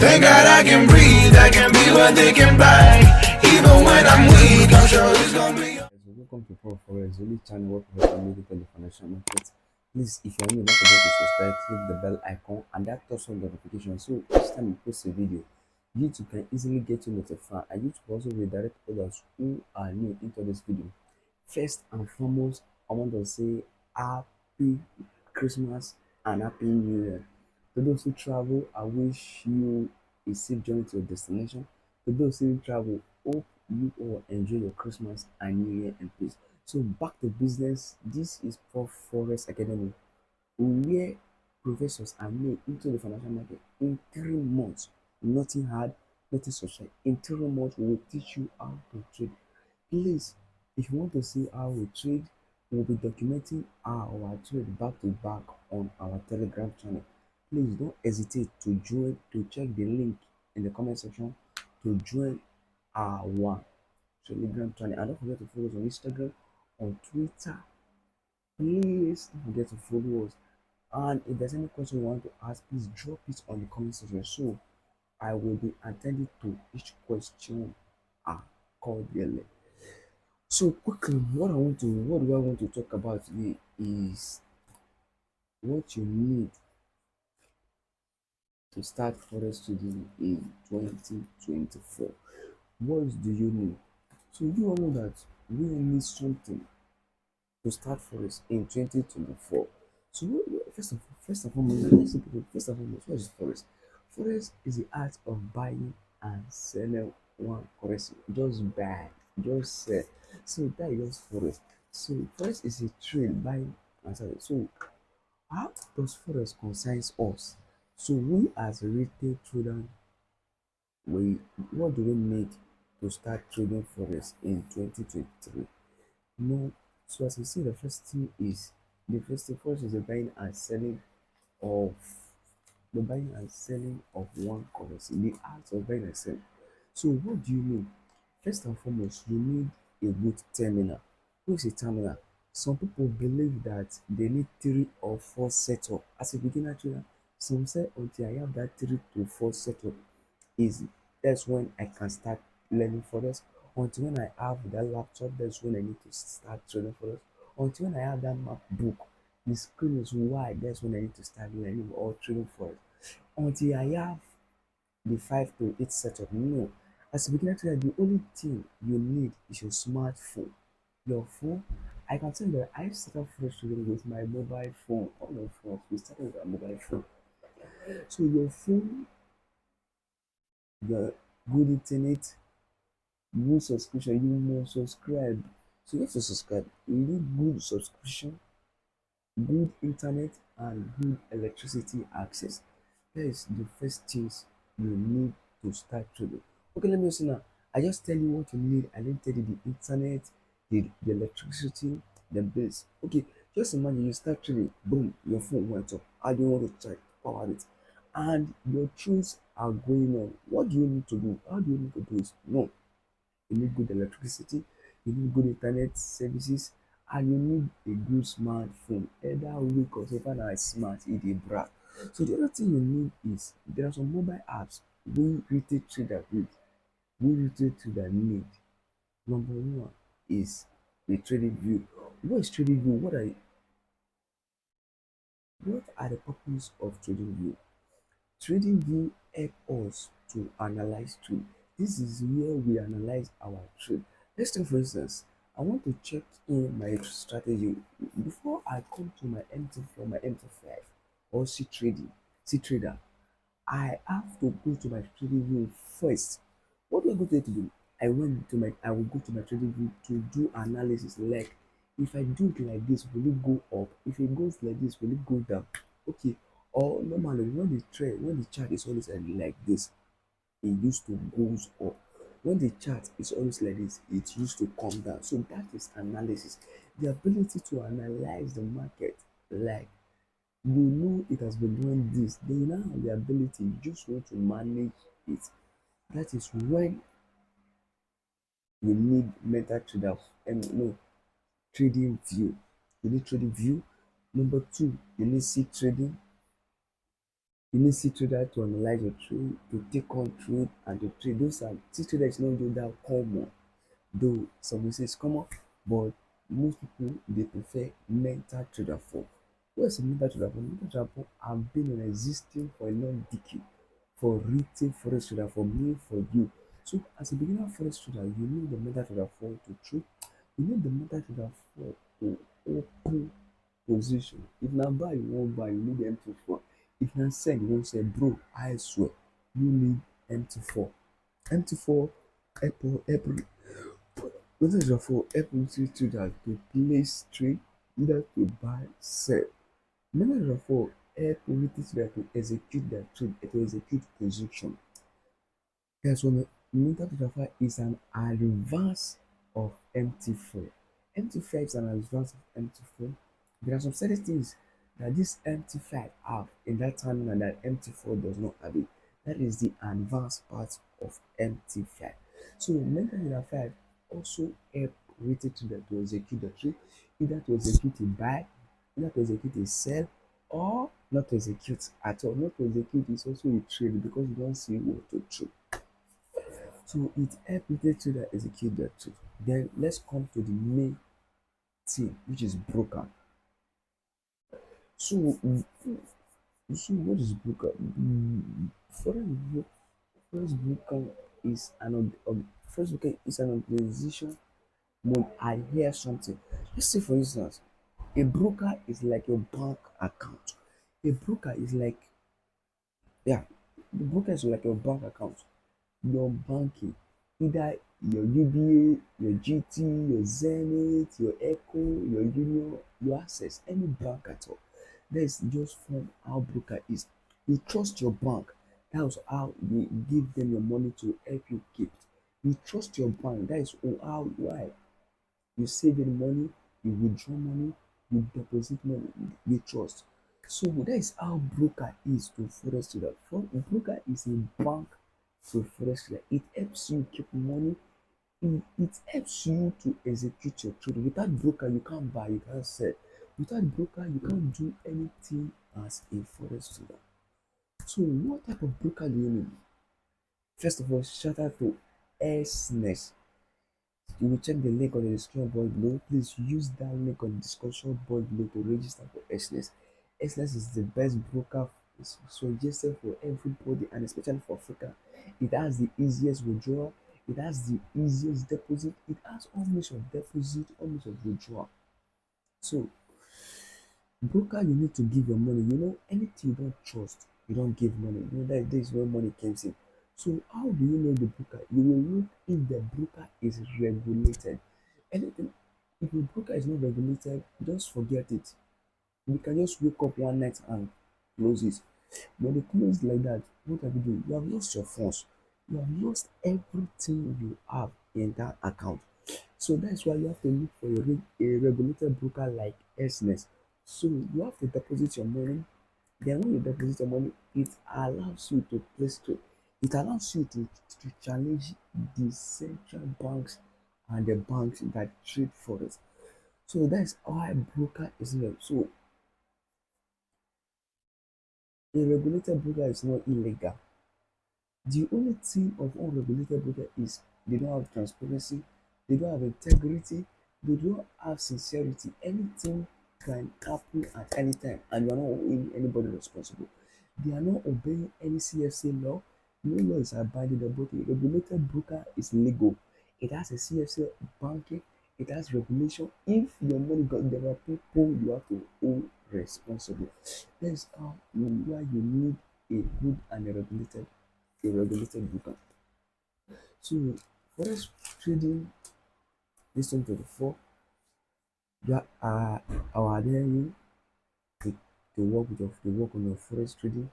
Thank God I can breathe, I can be what they can buy. Even when I'm weak, I'm sure it's gonna be. So welcome to Forex, the only channel where people can make it on the financial market. Please, if you're new, don't forget to subscribe, click the bell icon, and that turns on notification. So each time we post a video, YouTube can easily get you notified, and YouTube also redirect others who are new into this video. First and foremost, I want to say Happy Christmas and Happy New Year. To those who travel, I wish you a safe journey to your destination. To those who travel, hope you all enjoy your Christmas and New Year in peace. So back to business. This is Prof Forex Academy, where professors are made into the financial market in 3 months. Nothing hard, nothing social. In 3 months, we will teach you how to trade. Please, if you want to see how we trade, we'll be documenting our trade back to back on our Telegram channel. Please don't hesitate to join, to check the link in the comment section to join our Telegram channel. And don't forget to follow us on Instagram, on Twitter. Please don't forget to follow us. And if there's any question you want to ask, please drop it on the comment section. So I will be attending to each question accordingly. So quickly, what do I want to talk about today is what you need to start Forex trading in 2024. What do you need? So you all know that we need something to start Forex in 2024. So first and foremost, what is Forex? Forex is the art of buying and selling one currency. Just buy, just sell. So that is Forex. So Forex is a trade buying and selling. So how does Forex concerns us? So we as a retail trader, we what do we need to start trading Forex in 2023? No, so as you see, the first thing first is of the buying and selling of one currency, the art of buying and selling. So what do you need? First and foremost, you need a good terminal. What is a terminal? Some people believe that they need 3 or 4 setup. As a beginner trader, some say until I have that 3 to 4 setup is that's when I can start learning Forex. Until when I have that laptop, that's when I need to start trading Forex. Until when I have that map book, the screen is wide, that's when I need to start learning or trading Forex. Until I have the 5 to 8 setup. No. As a beginner trader, the only thing you need is your smartphone. Your phone. I can tell you that I started Forex trading with my mobile phone. All of us, we started with our mobile phone. So your phone, your good internet, good subscription, you must subscribe. So you have to subscribe. You need good subscription, good internet, and good electricity access. That is the first things you need to start trading. Okay, let me see now. I just tell you what you need. I didn't tell you the internet, the electricity, the bills. Okay, just imagine you start trading, boom, your phone went up. How do you want to check power it? And your trades are going on. What do you need to do? How do you need to do it? No, you need good electricity, you need good internet services, and you need a good smartphone. Either weak or safer than smart, it is brand. So the other thing you need is there are some mobile apps we retail trader with, we retail trader need. Number one is the trading view. What is trading view? What are the purpose of trading view? Trading view help us to analyze trade. This is where we analyze our trade. Let's take for instance, I want to check in my strategy before I come to my MT5 or C trader. I have to go to my trading view first. What do I go to do? I will go to my trading view to do analysis like if I do it like this, will it go up? If it goes like this, will it go down? Okay. Or normally when the chart is always like this, it used to goes up. When the chart is always like this, it used to come down. So that is analysis. The ability to analyze the market, like you know it has been doing this, then you now have the ability, you just want to manage it. That is when you need mental trader and no trading view. You need trading view. Number two, you need seed trading. You need C trader to analyze your trade, to take on trade and to trade. Those are C trader is not doing that common. Though some will say it's common, but most people they prefer mental trader for. What is a mental trader for? Mental trader for have been in existing for a long decade for retail forex trader for me for you. So as a beginner forex trader, you need the mental trader for to trade. You need the mental trader for to open position. If na buy you wan buy, you need MT4. If na sell you wan sell, bro, I swear you need MT4. MT4 help wetin for help you trader to place trade, either to buy, sell. Manager for help retail trader to execute their trade, to execute position. Guys, when mental transfer is an advance of MT4. MT5 is an advance of MT4. There are some certain things that this MT5 have in that terminal that MT4 does not have it. That is the advanced part of MT5. So mental transfer also help retail trader to execute the trade, either to execute a buy, either to execute a sell, or not to execute at all. Not to execute is also a trade because you don't see what to trade. So it helps retail trader execute their trade. Then let's come to the main thing, which is broker. So, so what is broker? Forex broker is forex broker is an organization when I hear something. Let's say for instance, a broker is like your bank account. A broker is like, yeah, the broker is like your bank account. Your banking, either your UBA, your GT, your Zenith, your Echo, your Union, your Access, any bank at all. That is just from how broker is. You trust your bank. That's how you give them your money to help you keep it. You trust your bank. That is how why you save any money, you withdraw money, you deposit money, you trust. So that is how broker is to forex trader. For broker is a bank to forex trader. It helps you keep money. It helps you to execute your trade. Without broker, you can't buy, you can't sell. Without broker, you can't do anything as a forex trader. So what type of broker do you need? First of all, shout out to SNES. You will check the link on the description box below. Please use that link on the discussion board below to register for SNES. SNES is the best broker suggested for everybody and especially for Africa. It has the easiest withdrawal, it has the easiest deposit, it has all means of deposit, all means of withdrawal. So broker you need to give your money. Anything you don't trust, you don't give money. That is where money comes in. So how do you know the broker? You will look if the broker is regulated. Anything if the broker is not regulated, just forget it. You can just wake up one night and close it. When they close like that, what have you done? You have lost your funds. You have lost everything you have in that account. So that's why you have to look for a regulated broker like SNES. So you have to deposit your money. Then when you deposit your money, it allows you to place trade. It allows you to challenge the central banks and the banks that trade for it. So that's why broker is not. So a regulated broker is not illegal. The only thing of unregulated broker is they don't have transparency, they don't have integrity, they don't have sincerity. Anything can happen at any time, and you are not holding anybody responsible. They are not obeying any CFC law. No law is abiding the book. A regulated broker is legal. It has a CFC banking, it has regulation. If your money got there are people you have to hold responsible. That's how why you need a good and a regulated broker. So forex trading this 2024, you are adhering to work to work on your forex trading,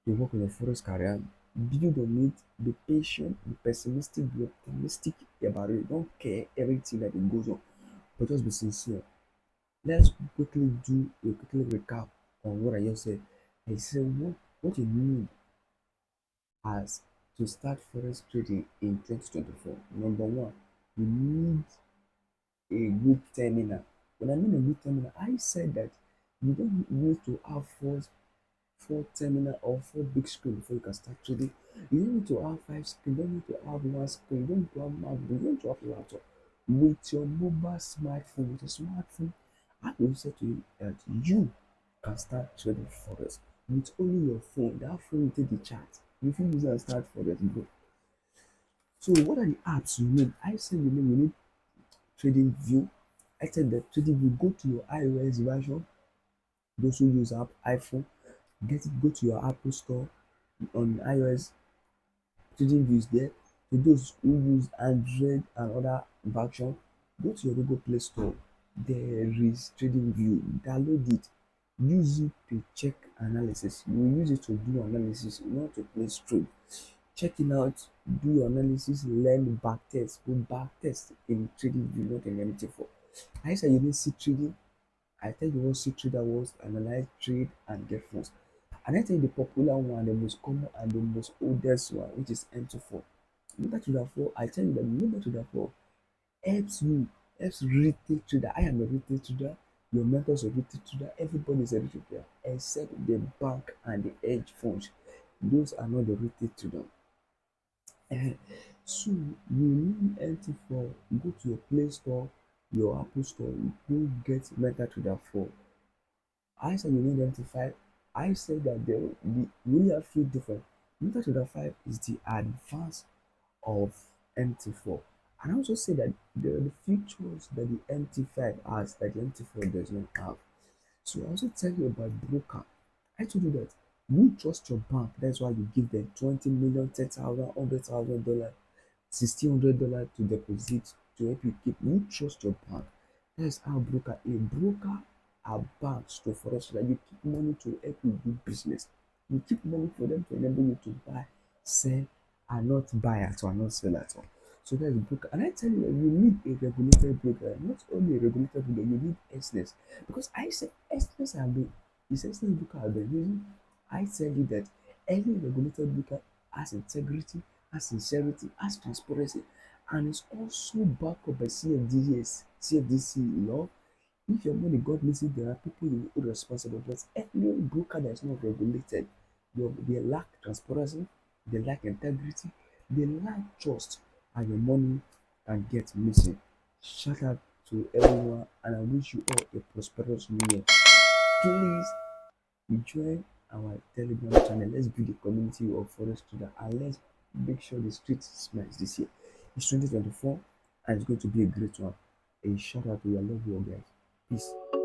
to work on your forex career. Build on it, be patient, be pessimistic, be optimistic about it. Don't care everything that it goes on, but just be sincere. Let's quickly recap on what I just said. I said what you need as to start forex trading in 2024. Number one, you need a good terminal. When I mean a good terminal, I said that you don't need to have funds four terminal or four big screen before you can start trading. You don't need to have five screen, you don't need to have one screen, you don't need to have MacBook, you don't need to have a laptop. With your mobile smartphone, with your smartphone, I will say to you that you can start trading forex with only your phone. That phone will take the chart. If you use it and start forex, bro. So what are the apps you need? I said you need trading view. I said that trading view, go to your iOS version. Those who use app iPhone, get it, go to your Apple store on iOS, trading views there. To those who use Android and other version, go to your Google Play Store. There is trading view. Download it. Use it to check analysis. You will use it to do analysis, not to place trade. Check it out, do your analysis, learn back test. Go back test in trading view, not in anything for. I said you need see trading. I tell you what see trader was analyze, trade, and get funds. And I tell you the popular one, the most common and the most oldest one, which is M24. MetaTrader 4, I tell you that MetaTrader 4 helps you, helps retail trader. I am a retail trader, your mentor is a retail trader, everybody is a retail trader, except the bank and the hedge funds. Those are not the retail trader. So you need MT4, go to your Play Store, your Apple Store, go get MetaTrader 4. I said you need MT5. I said that there will be we only have few different. MetaTrader 5 is the advanced of MT4. And I also say that there are the features that the MT5 has that the MT4 does not have. So I also tell you about broker. I told you that you trust your bank. That's why you give them 20 million, 10,000, $100,000, $1,600 to deposit to help you keep. You trust your bank. That's how broker is. Broker are banks to for us that you keep money to help you do business. You keep money for them to enable you to buy, sell, and not buy at all, not sell at all. So that's broker. And I tell you, you need a regulated broker. Not only a regulated broker, you need SNS. Because I said SNS have been, this SNS broker have been using. I tell you that any regulated broker has integrity, has sincerity, has transparency, and is also backed up by CFDC law. If your money got missing, there are people you hold responsible. But any broker that is not regulated, they lack transparency, they lack integrity, they lack trust, and your money can get missing. Shout out to everyone, and I wish you all a prosperous new year. Please join our Telegram channel. Let's build a community of Forex Trader, and let's make sure the street smiles this year. It's 2024, and it's going to be a great one. A shout out to you. I love you all, guys. Peace.